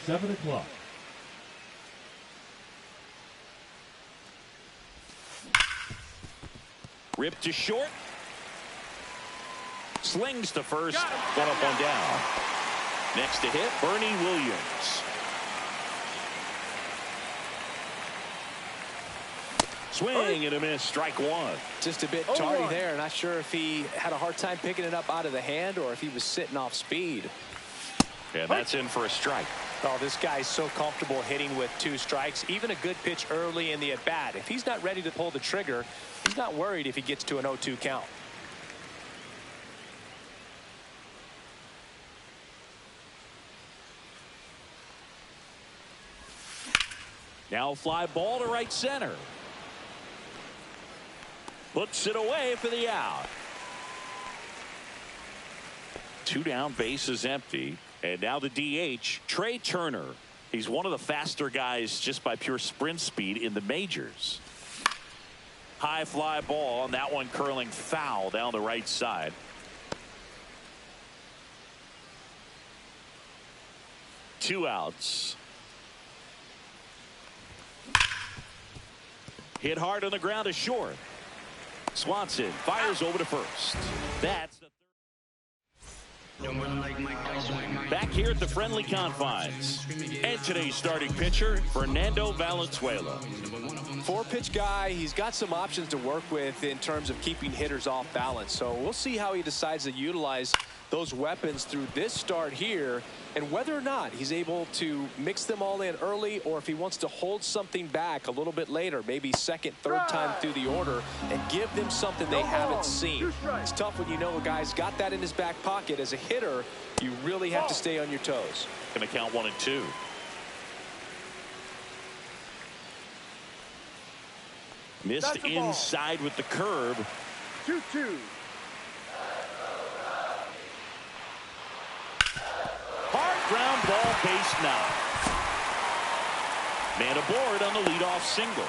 7 o'clock. Ripped to short. Slings to first. One up, one down. Next to hit, Bernie Williams. Swing and a miss. Strike one. Just a bit tardy there. Not sure if he had a hard time picking it up out of the hand or if he was sitting off speed. And that's in for a strike. Oh, this guy's so comfortable hitting with 2 strikes. Even a good pitch early in the at-bat. If he's not ready to pull the trigger, he's not worried if he gets to an 0-2 count. Now fly ball to right center. Puts it away for the out. 2 down, base is empty. And now the DH, Trey Turner. He's one of the faster guys just by pure sprint speed in the majors. High fly ball, and that one curling foul down the right side. Two outs. Hit hard on the ground to short. Swanson fires over to first. That's the back here at the friendly confines. And today's starting pitcher, Fernando Valenzuela. 4-pitch guy. He's got some options to work with in terms of keeping hitters off balance. So we'll see how he decides to utilize those weapons through this start here, and whether or not he's able to mix them all in early, or if he wants to hold something back a little bit later, maybe second, third time through the order, and give them something they haven't seen. It's tough when you know a guy's got that in his back pocket. As a hitter, you really have to stay on your toes. Going to count 1 and 2. Missed inside with the curve. 2-2. Hard ground ball, base knock. Man aboard on the leadoff single.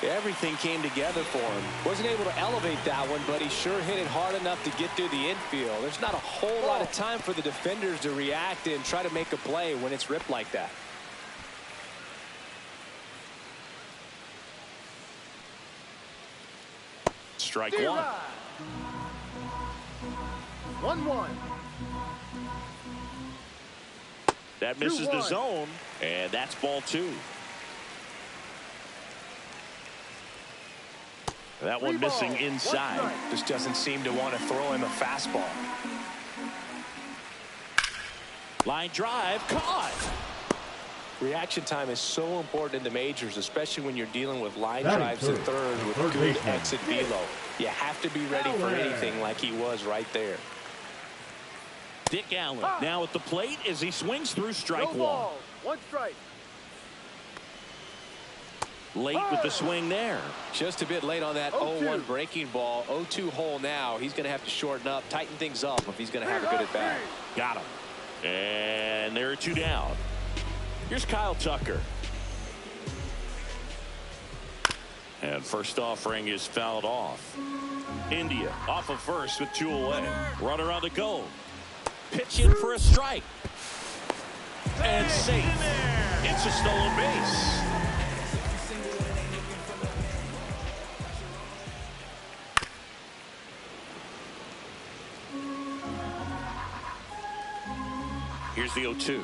Everything came together for him. Wasn't able to elevate that one, but he sure hit it hard enough to get through the infield. There's not a whole lot of time for the defenders to react and try to make a play when it's ripped like that. Strike one. 1-1. That misses the zone, and that's ball 2. That one missing inside. Just doesn't seem to want to throw him a fastball. Line drive, caught. Reaction time is so important in the majors, especially when you're dealing with line drives to third with good exit velo. You have to be ready for anything like he was right there. Dick Allen now at the plate as he swings through strike one. 1 strike. Late with the swing there. Just a bit late on that 0-1 breaking ball. 0-2 hole now. He's going to have to shorten up, tighten things up if he's going to have a good at bat. Got him. And there are 2 down. Here's Kyle Tucker. And first offering is fouled off. India off of first with 2 away. Runner on the go. Pitch in for a strike. And safe. It's a stolen base. Here's the 0-2.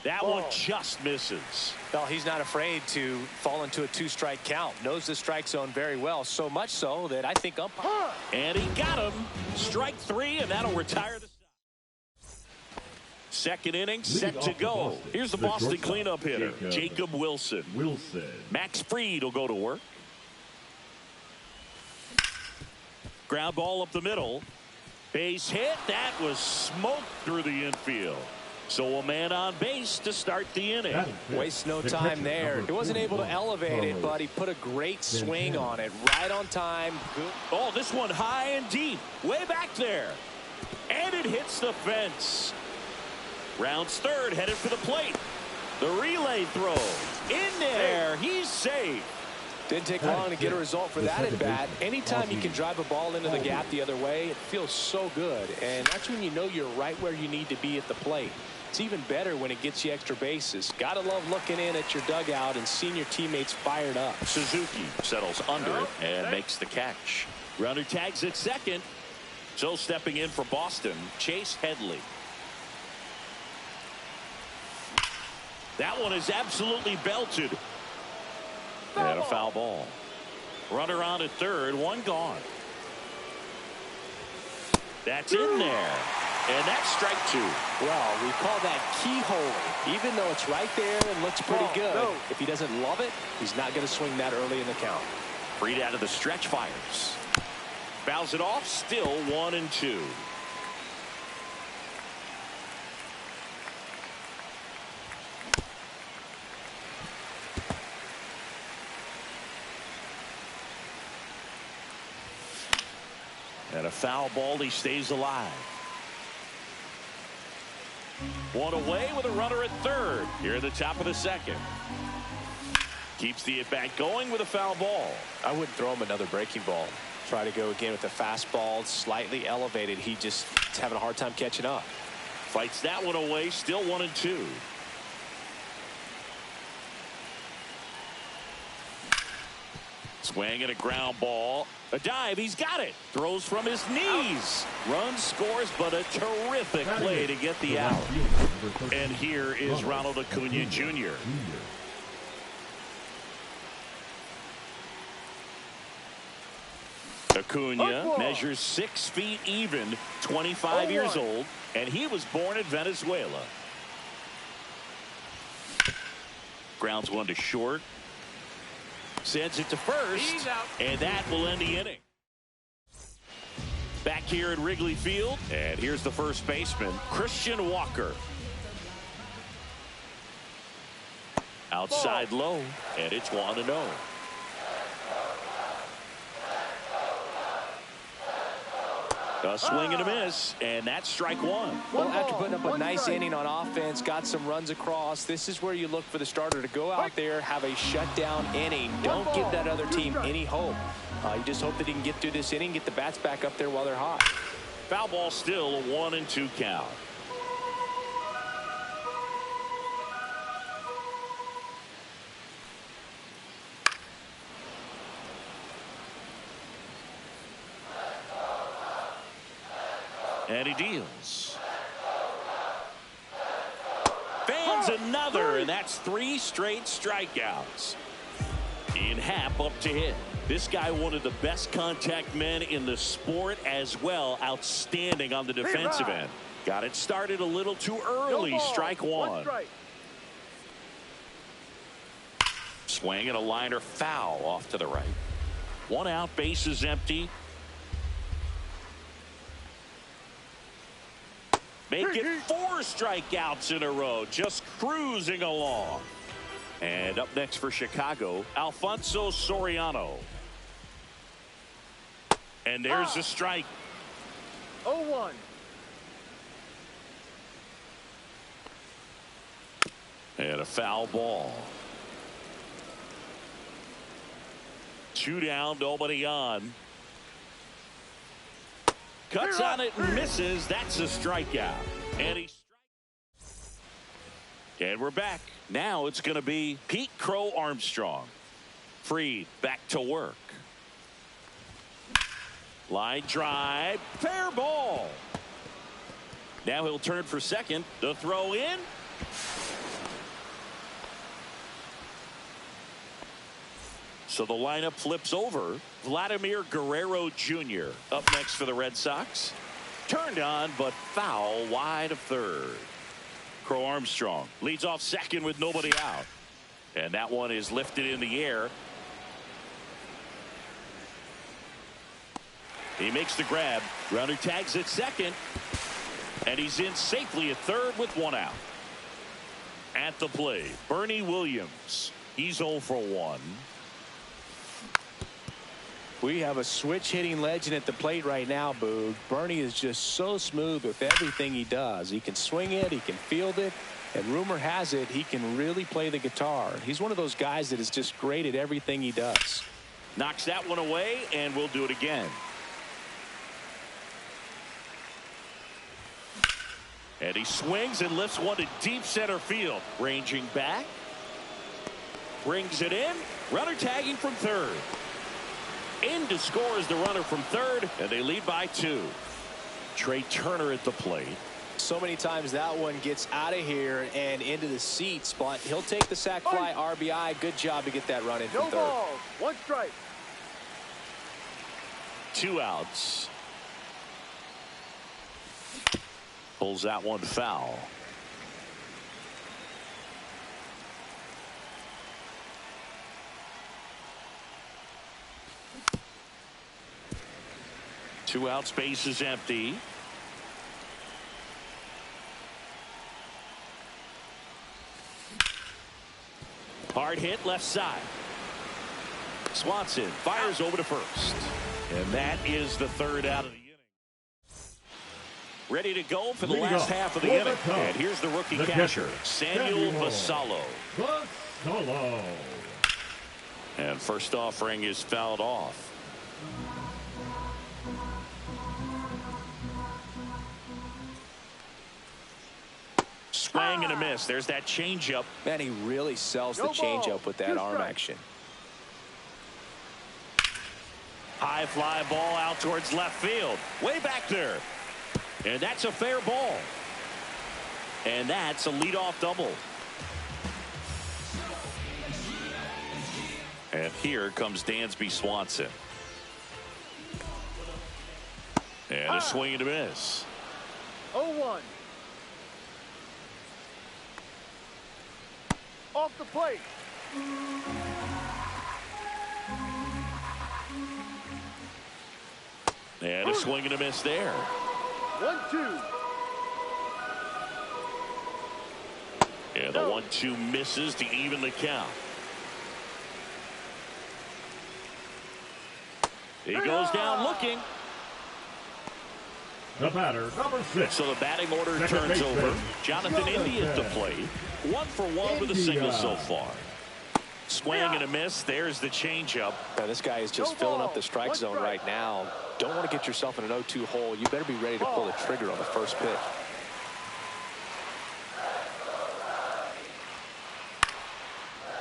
That one just misses. Well, he's not afraid to fall into a 2-strike count. Knows the strike zone very well, so much so that I think umpire. And he got him. Strike 3, and that'll retire the stop. Second inning set to go. Here's the Boston cleanup hitter, Jacob Wilson. Max Fried will go to work. Ground ball up the middle. Base hit. That was smoked through the infield. So a man on base to start the inning. Waste no time there. He wasn't able to elevate it, but he put a great swing on it. Right on time. Good. Oh, this one high and deep. Way back there. And it hits the fence. Rounds third, headed for the plate. The relay throw. In there. He's safe. Didn't take long to get a result for that at bat. Anytime you can drive a ball into the gap the other way, it feels so good. And that's when you know you're right where you need to be at the plate. It's even better when it gets you extra bases. Gotta love looking in at your dugout and seeing your teammates fired up. Suzuki settles under it and makes the catch. Runner tags at second. So stepping in for Boston, Chase Headley. That one is absolutely belted. And a foul ball. Runner on at third, one gone. That's in there. And that's strike two. Well, we call that keyhole. Even though it's right there and looks pretty good, if he doesn't love it, he's not going to swing that early in the count. Freed out of the stretch, fires. Fouls it off, still 1-2. And a foul ball, he stays alive. One away with a runner at third here at the top of the second. Keeps the at-bat going with a foul ball. I wouldn't throw him another breaking ball. Try to go again with the fastball, slightly elevated. He just is having a hard time catching up. Fights that one away, still 1-2. Swing and a ground ball. A dive, he's got it. Throws from his knees. Runs, scores, but a terrific play to get the out. And here is Ronald Acuna Jr. Acuna measures 6 feet even, 25 years old, and he was born in Venezuela. Grounds one to short. Sends it to first, and that will end the inning. Back here at Wrigley Field, and here's the first baseman, Christian Walker. Outside low, and it's 1-0. A swing and a miss, and that's strike one. Well, after putting up a nice inning on offense, got some runs across, this is where you look for the starter to go out there, have a shutdown inning. Don't give that other team any hope. You just hope that he can get through this inning, get the bats back up there while they're hot. Foul ball, still a 1-2 count. And he deals. Fans another, and that's 3 straight strikeouts. Ian Happ up to hit. This guy, one of the best contact men in the sport as well. Outstanding on the defensive end. Got it started a little too early. Strike one. Swing and a liner foul off to the right. 1 out, bases empty. Make it 4 strikeouts in a row, just cruising along. And up next for Chicago, Alfonso Soriano. And there's a strike. 0-1. And a foul ball. 2 down, nobody on. Cuts on it and misses. That's a strikeout. And we're back. Now it's going to be Pete Crow Armstrong. Freed back to work. Line drive. Fair ball. Now he'll turn for second. The throw in. So the lineup flips over. Vladimir Guerrero Jr. up next for the Red Sox. Turned on, but foul wide of third. Crow Armstrong leads off second with nobody out. And that one is lifted in the air. He makes the grab. Runner tags at second. And he's in safely at third with 1 out. At the plate, Bernie Williams. He's 0 for 1. We have a switch hitting legend at the plate right now, Boog. Bernie is just so smooth with everything he does. He can swing it, he can field it, and rumor has it he can really play the guitar. He's one of those guys that is just great at everything he does. Knocks that one away, and we'll do it again. And he swings and lifts one to deep center field. Ranging back. Brings it in. Runner tagging from third. In to score is the runner from third, and they lead by 2. Trey Turner at the plate. So many times that one gets out of here and into the seat spot. He'll take the sac fly, RBI. Good job to get that run in from third. No ball, 1 strike. 2 outs. Pulls that one foul. Two outs, base is empty. Hard hit left side. Swanson fires over to first. And that is the 3rd out of the inning. Ready to go for the last half of the inning. And here's the rookie catcher, Samuel Vassallo. And first offering is fouled off. Swing and a miss. There's that changeup. Man, he really sells the changeup with that arm action. High fly ball out towards left field. Way back there. And that's a fair ball. And that's a leadoff double. And here comes Dansby Swanson. And a swing and a miss. 0-1. Off the plate. And a swing and a miss there. 1-2. And the 1-2 misses to even the count. He goes down looking. The batter, number 6. So the batting order turns over. Jonathan India at the plate. 1 for 1 with a single so far. Swing and a miss. There's the changeup. This guy is just filling up the strike zone right now. Don't want to get yourself in an 0-2 hole. You better be ready to pull the trigger on the first pitch.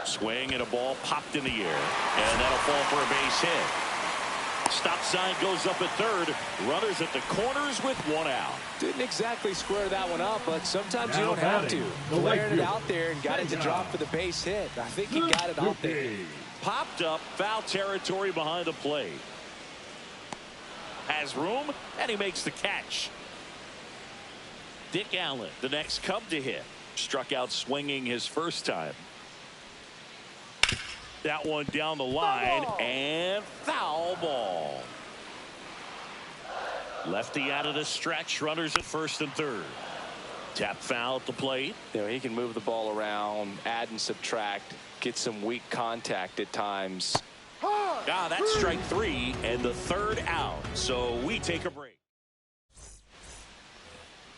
Swing and a ball popped in the air. And that'll fall for a base hit. Stop sign goes up at third. Runners at the corners with 1 out. Didn't exactly square that one up, but sometimes you don't have to. Flared it out there and got it to drop for the base hit. I think he got it out there. Popped up, foul territory behind the plate. Has room, and he makes the catch. Dick Allen, the next Cub to hit. Struck out swinging his first time. That one down the line, and foul ball. Lefty out of the stretch, runners at first and third. Tap foul at the plate. You know, he can move the ball around, add and subtract, get some weak contact at times. That's strike 3 and the 3rd out. So we take a break.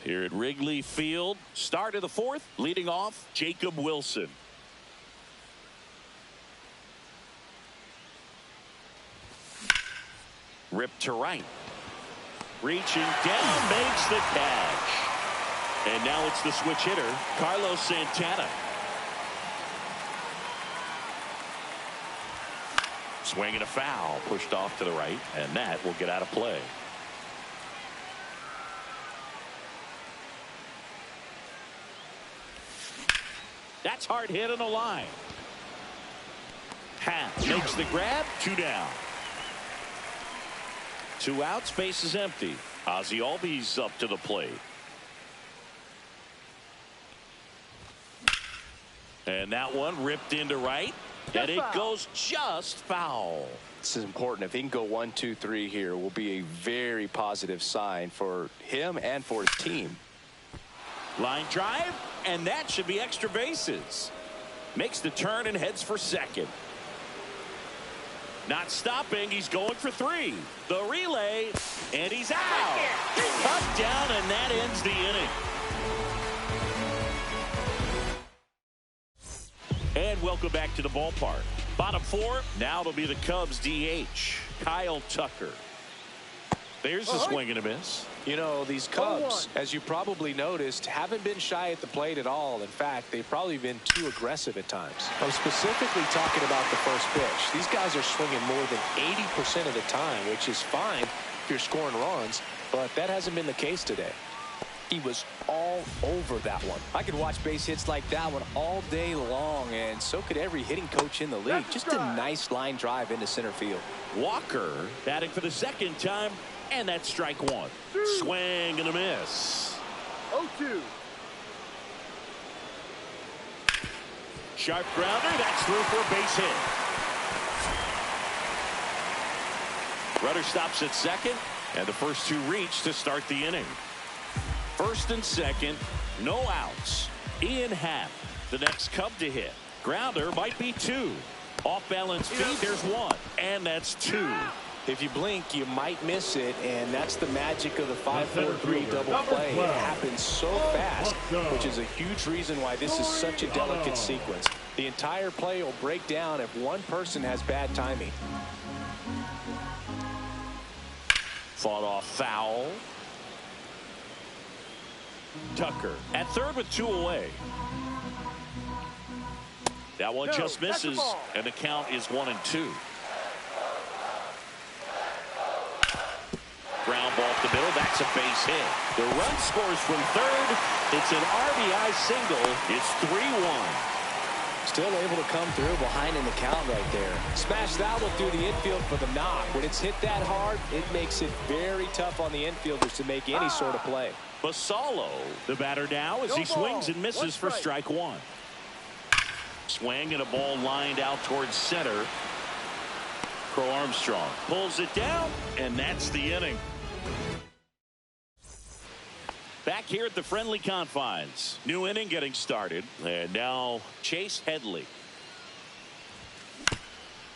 Here at Wrigley Field, start of the 4th, leading off Jacob Wilson. Ripped to right. Reaching down, makes the catch. And now it's the switch hitter, Carlos Santana. Swing and a foul, pushed off to the right, and that will get out of play. That's hard hit on the line. Happ makes the grab, 2 down. 2 outs, base is empty. Ozzie Albies up to the plate. And that one ripped into right. And it goes just foul. This is important. If he can go 1, 2, 3 here, will be a very positive sign for him and for his team. Line drive, and that should be extra bases. Makes the turn and heads for second. Not stopping. He's going for 3. The relay, and he's out. Cut down, and that ends the inning. And welcome back to the ballpark. Bottom 4, now it'll be the Cubs DH, Kyle Tucker. There's a swing and a miss. You know, these Cubs, as you probably noticed, haven't been shy at the plate at all. In fact, they've probably been too aggressive at times. I'm specifically talking about the first pitch. These guys are swinging more than 80% of the time, which is fine if you're scoring runs, but that hasn't been the case today. He was all over that one. I could watch base hits like that one all day long, and so could every hitting coach in the league. Just a nice line drive into center field. Walker batting for the second time, and that's strike 1. Swing and a miss. 0-2. Sharp grounder. That's through for a base hit. Runner stops at second, and the first 2 reach to start the inning. First and second, no outs. Ian Happ, the next Cub to hit. Grounder might be 2. Off balance feed, there's 1, and that's 2. If you blink, you might miss it, and that's the magic of the 5-4-3 double play. It happens so fast, which is a huge reason why this is such a delicate sequence. The entire play will break down if one person has bad timing. Fought off foul. Tucker at third with 2 away. That one just misses, and the count is 1-2. Ground ball up the middle. That's a base hit. The run scores from third. It's an RBI single. It's 3-1. Still able to come through behind in the count right there. Smash that one through the infield for the knock. When it's hit that hard, it makes it very tough on the infielders to make any sort of play. Basallo, the batter now, as he swings and misses for strike 1. Swing and a ball lined out towards center. Crow Armstrong pulls it down, and that's the inning. Back here at the friendly confines. New inning getting started. And now Chase Headley.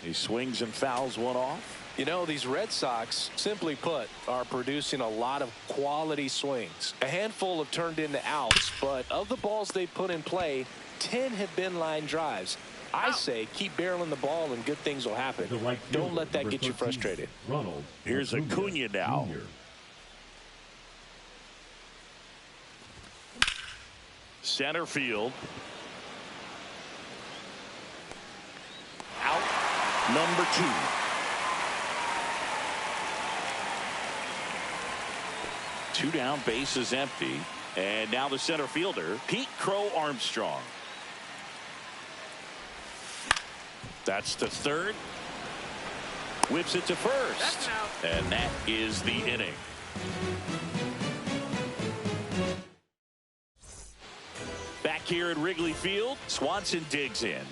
He swings and fouls one off. You know, these Red Sox, simply put, are producing a lot of quality swings. A handful have turned into outs, but of the balls they put in play, 10 have been line drives. I say keep barreling the ball and good things will happen. Don't let that get you frustrated. Here's Acuna now. Center field. Out number 2. Two down, base is empty. And now the center fielder, Pete Crow Armstrong. That's to third. Whips it to first. And that is the inning. Back here at Wrigley Field, Swanson digs in.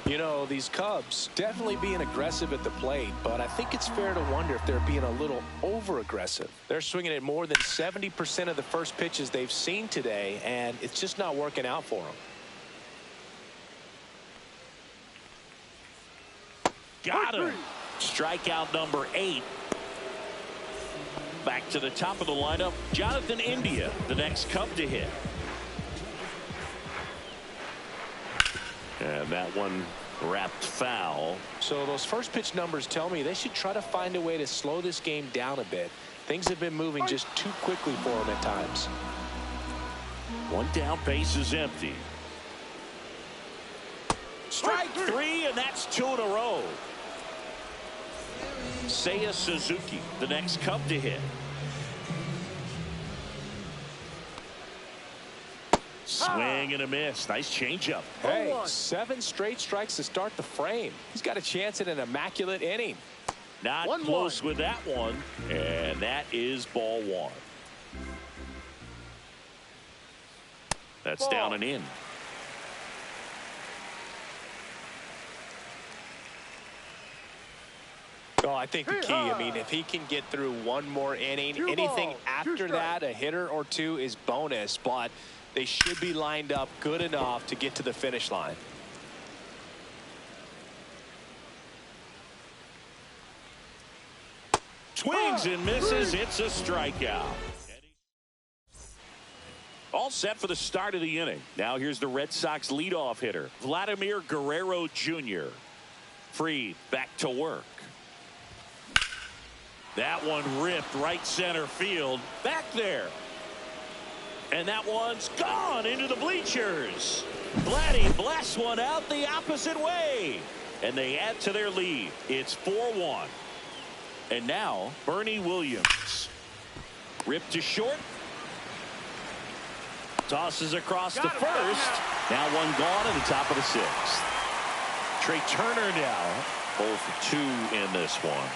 You know, these Cubs definitely being aggressive at the plate, but I think it's fair to wonder if they're being a little over-aggressive. They're swinging at more than 70% of the first pitches they've seen today, and it's just not working out for them. Got him. Strikeout number 8. Back to the top of the lineup, Jonathan India, the next Cub to hit. And that one wrapped foul. So those first pitch numbers tell me they should try to find a way to slow this game down a bit. Things have been moving just too quickly for them at times. One down, base is empty. Strike 3, and that's 2 in a row. Seiya Suzuki, the next Cub to hit. Swing and a miss. Nice changeup. Hey, 7 straight strikes to start the frame. He's got a chance at an immaculate inning. Not close with that one, and that is ball 1. That's down and in. Oh, I think the key, I mean, if he can get through one more inning, anything after that, a hitter or two is bonus, but they should be lined up good enough to get to the finish line. Swings and misses. It's a strikeout. All set for the start of the inning. Now here's the Red Sox leadoff hitter, Vladimir Guerrero Jr. Fried back to work. That one ripped right center field. Back there. And that one's gone into the bleachers. Vladdy blasts one out the opposite way. And they add to their lead. It's 4-1. And now Bernie Williams. Ripped to short. Tosses across to first. Now one gone at the top of the sixth. Trey Turner now 0 for 2 in this one.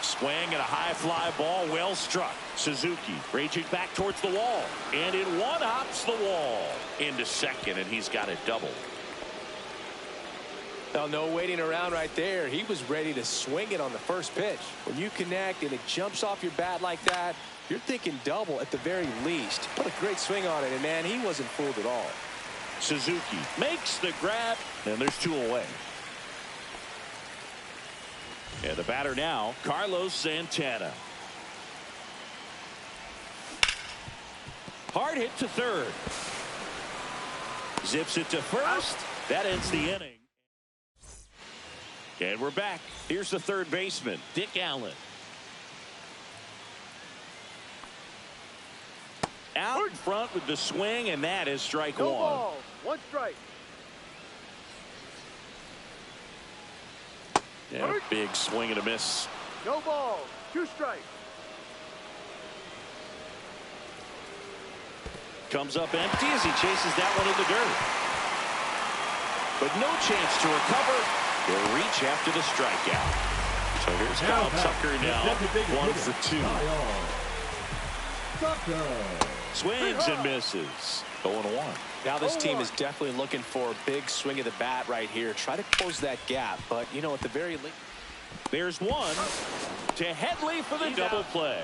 Swing and a high fly ball, well struck. Suzuki raging back towards the wall, and it one-hops the wall into second, and he's got it double. Well, no waiting around right there. He was ready to swing it on the first pitch. When you connect and it jumps off your bat like that, you're thinking double at the very least. Put a great swing on it, and man, he wasn't fooled at all. Suzuki makes the grab, and there's 2 away. And the batter now, Carlos Santana. Hard hit to third. Zips it to first. That ends the inning. And we're back. Here's the third baseman, Dick Allen. Out in front with the swing, and that is strike No one. ball, 1 strike. Yeah, big swing and a miss. No ball, 2 strikes. Comes up empty as he chases that one in the dirt. But no chance to recover. He'll reach after the strikeout. So here's Kyle Tucker now, 1 for 2. Swings and misses. 0-1. Now this team is definitely looking for a big swing of the bat right here. Try to close that gap, but you know, at the very least. There's one to Headley for the double play.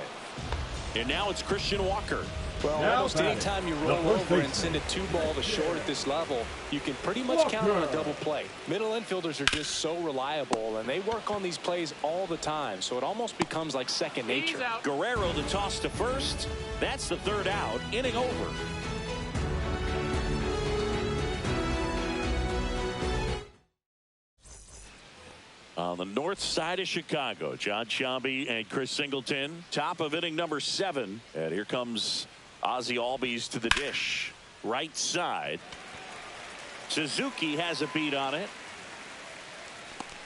And now it's Christian Walker. Well, almost anytime you roll over and send a 2-ball to short at this level, you can pretty much count on a double play. Middle infielders are just so reliable, and they work on these plays all the time, so it almost becomes like second nature. Guerrero the toss to first. That's the third out. Inning over. On the north side of Chicago, John Sciambi and Chris Singleton, top of inning number 7. And here comes Ozzie Albies to the dish. Right side. Suzuki has a beat on it.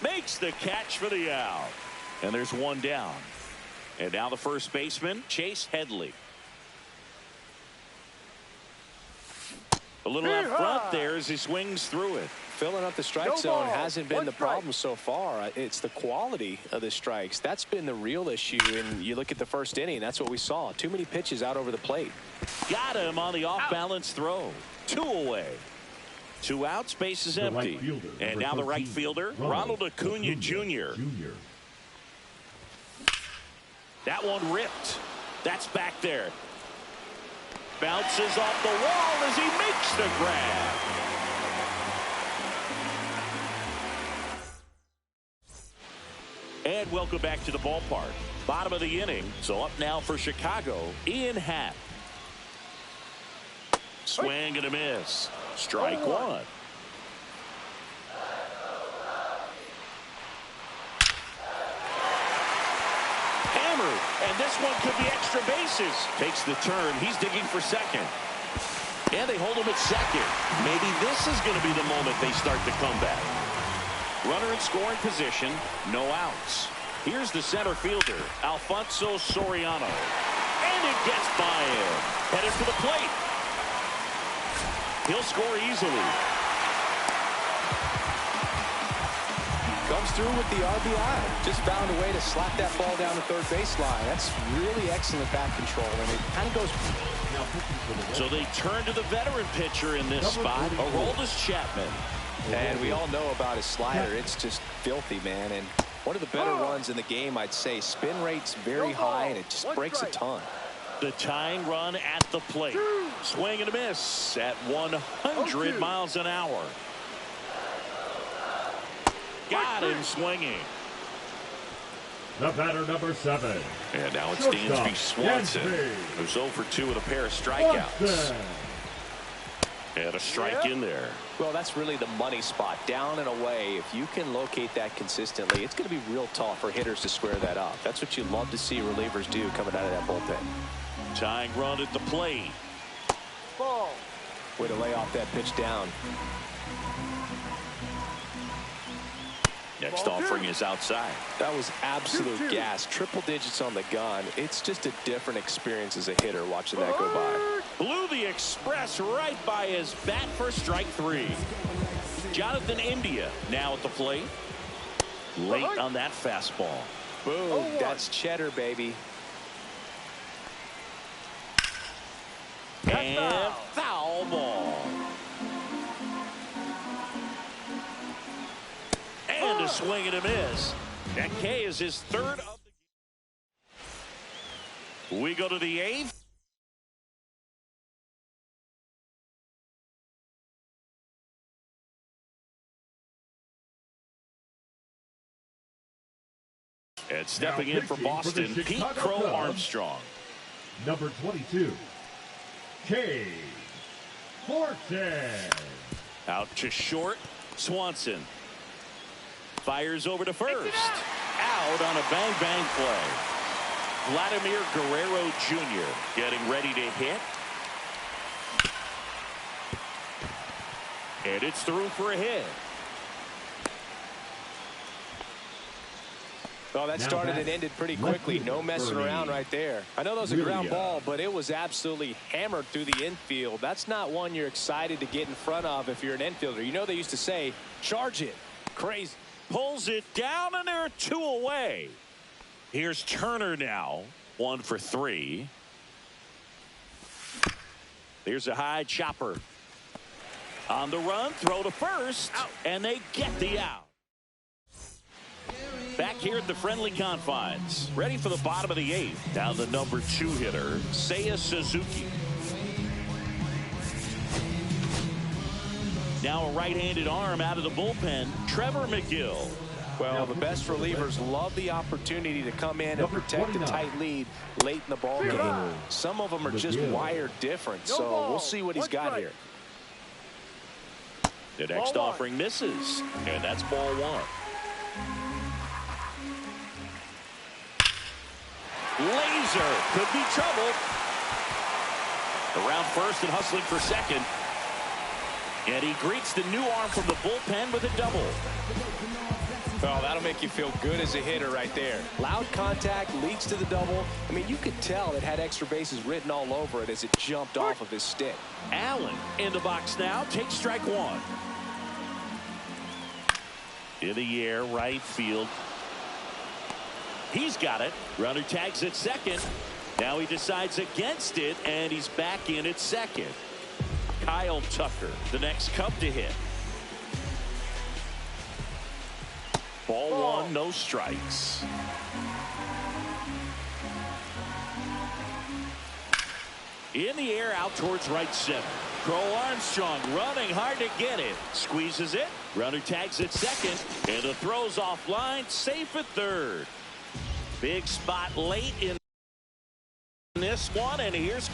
Makes the catch for the out. And there's one down. And now the first baseman, Chase Headley. A little up front there as he swings through it. Filling up the strike zone hasn't been the problem so far. It's the quality of the strikes. That's been the real issue. And you look at the first inning, that's what we saw. Too many pitches out over the plate. Got him on the off-balance throw. 2 away. 2 outs, base is empty. And now the right fielder, Ronald Acuna Jr. That one ripped. That's back there. Bounces off the wall as he makes the grab. And welcome back to the ballpark. Bottom of the inning. So up now for Chicago, Ian Happ. Swing and a miss. Strike one. Hammered. And this one could be extra bases. Takes the turn. He's digging for second. And they hold him at second. Maybe this is going to be the moment they start the comeback. Runner in scoring position, no outs. Here's the center fielder, Alfonso Soriano. And it gets by him. Headed for the plate. He'll score easily. Comes through with the RBI. Just found a way to slap that ball down the third baseline. That's really excellent bat control, and it kind of goes. So they turn to the veteran pitcher in this spot, Aroldis Chapman. And we all know about his slider. It's just filthy, man. And one of the better runs in the game, I'd say. Spin rate's very high, and it just breaks a ton. The tying run at the plate. Swing and a miss at 100 miles an hour. Got him swinging. The batter, number 7. And now it's Dansby Swanson, who's 0 for 2 with a pair of strikeouts. And a strike in there. Well, that's really the money spot. Down and away. If you can locate that consistently, it's going to be real tough for hitters to square that up. That's what you love to see relievers do coming out of that bullpen. Tying run at the plate. Ball. Way to lay off that pitch down. Next offering is outside. That was absolute gas. Triple digits on the gun. It's just a different experience as a hitter watching that go by. Blew the express right by his bat for strike 3. Jonathan India now at the plate. Late on that fastball. Boom. That's cheddar, baby. And foul ball. And a swing and a miss. That K is his 3rd of the game. We go to the 8th. And stepping in for Boston, Pete Crow Armstrong. Number 22, K. Forte. Out to short, Swanson. Fires over to first. Out on a bang-bang play. Vladimir Guerrero Jr. getting ready to hit. And it's through for a hit. Well, that started and ended pretty quickly. No messing around right there. I know that was a ground ball, but it was absolutely hammered through the infield. That's not one you're excited to get in front of if you're an infielder. You know they used to say, charge it. Crazy. Pulls it down, and they're 2 away. Here's Turner now. 1 for 3. There's a high chopper. On the run, throw to first, and they get the out. Back here at the friendly confines. Ready for the bottom of the 8th. Down the number 2 hitter, Seiya Suzuki. Now a right-handed arm out of the bullpen, Trevor McGill. Well, the best relievers love the opportunity to come in and protect a tight lead late in the ball game. Some of them are just wired different, so we'll see what he's got here. The next offering misses, and that's ball 1. Laser could be trouble. Around first and hustling for second. And he greets the new arm from the bullpen with a double. Well, that'll make you feel good as a hitter right there. Loud contact leads to the double. I mean, you could tell it had extra bases written all over it as it jumped off of his stick. Allen in the box now. Takes strike 1. In the air, right field. He's got it. Runner tags at second. Now he decides against it, and he's back in at second. Kyle Tucker, the next Cub to hit. Ball 1, no strikes. In the air, out towards right center. Crow Armstrong running hard to get it. Squeezes it. Runner tags at second. And the throw's offline. Safe at third. Big spot late in this one. And here's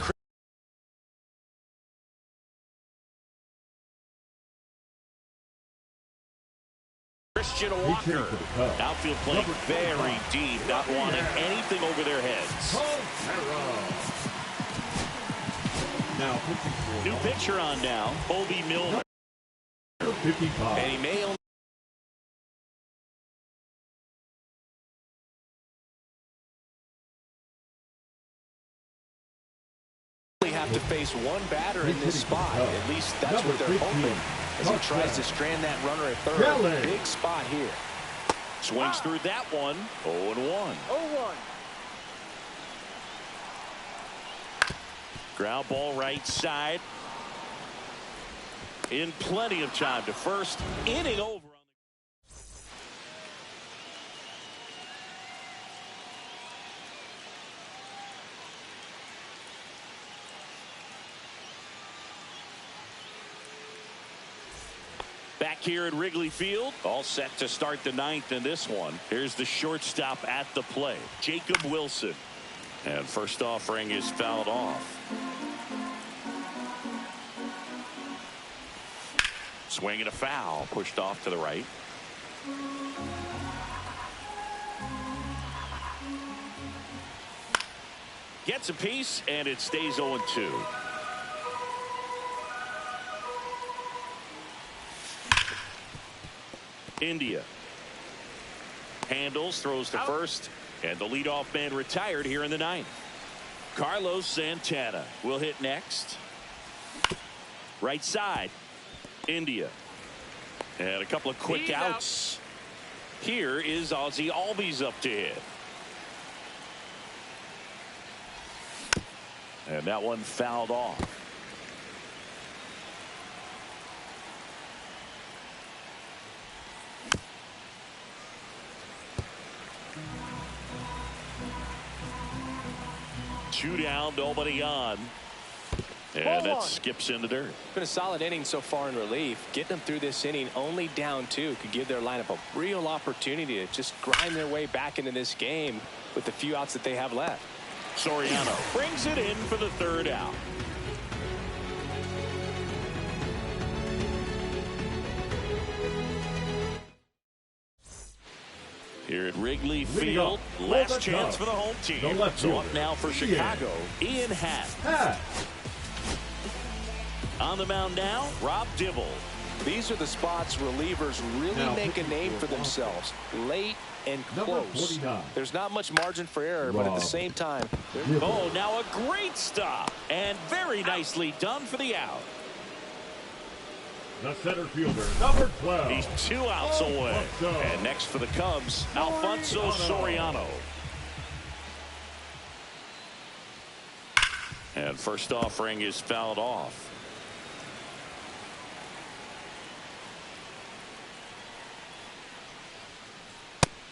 Christian Walker. Outfield playing very deep. Not wanting anything over their heads. Now new pitcher on now, Colby Milner. 55. And he may only have to face one batter in this spot. At least that's what they're hoping as he tries to strand that runner at third. Big spot here. Swings through that one. 0-1. 0-1. Ground ball right side. in plenty of time to first. Inning over. Back here at Wrigley Field, all set to start the ninth in this one. Here's the shortstop at the plate, Jacob Wilson. And first offering is fouled off. Swing and a foul, pushed off to the right. Gets a piece, and it stays 0-2. India handles, throws to first, and the leadoff man retired here in the ninth. Carlos Santana will hit next. Right side, India, and a couple of quick outs. Here is Ozzie Albies up to hit, and that one fouled off. Two down, nobody on. And that skips in the dirt. Been a solid inning so far in relief. Getting them through this inning only down 2 could give their lineup a real opportunity to just grind their way back into this game with the few outs that they have left. Soriano brings it in for the third out. Here at Wrigley Field, last chance for the home team. So up now for Chicago, Ian Happ. On the mound now, Rob Dibble. These are the spots relievers really make a name for themselves. Late and close. There's not much margin for error, but at the same time. Oh, now a great stop. And very nicely done for the out. The center fielder, number 12. He's 2 outs away. And next for the Cubs, Alfonso Soriano. And first offering is fouled off.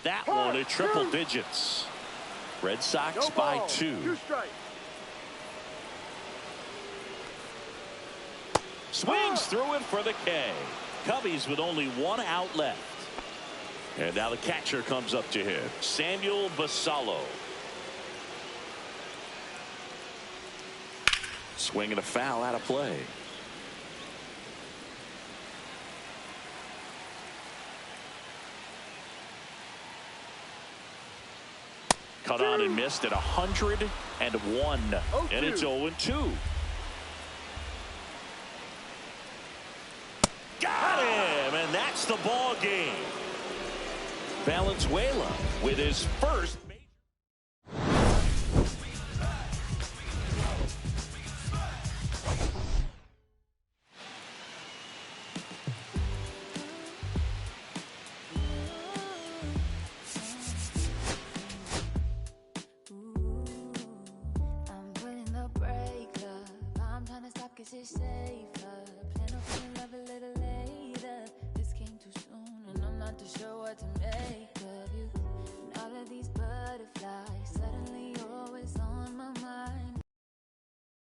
That one at triple digits. Red Sox by 2. Swings through it for the K. Cubbies with only 1 out left. And now the catcher comes up to him, Samuel Basallo. Swing and a foul out of play. Cut on and missed at 101. And it's 0-2. Got him, and that's the ball game. Valenzuela with his first. Cause it's safer. Plan on falling in love a little later. This came too soon and I'm not too sure what to make.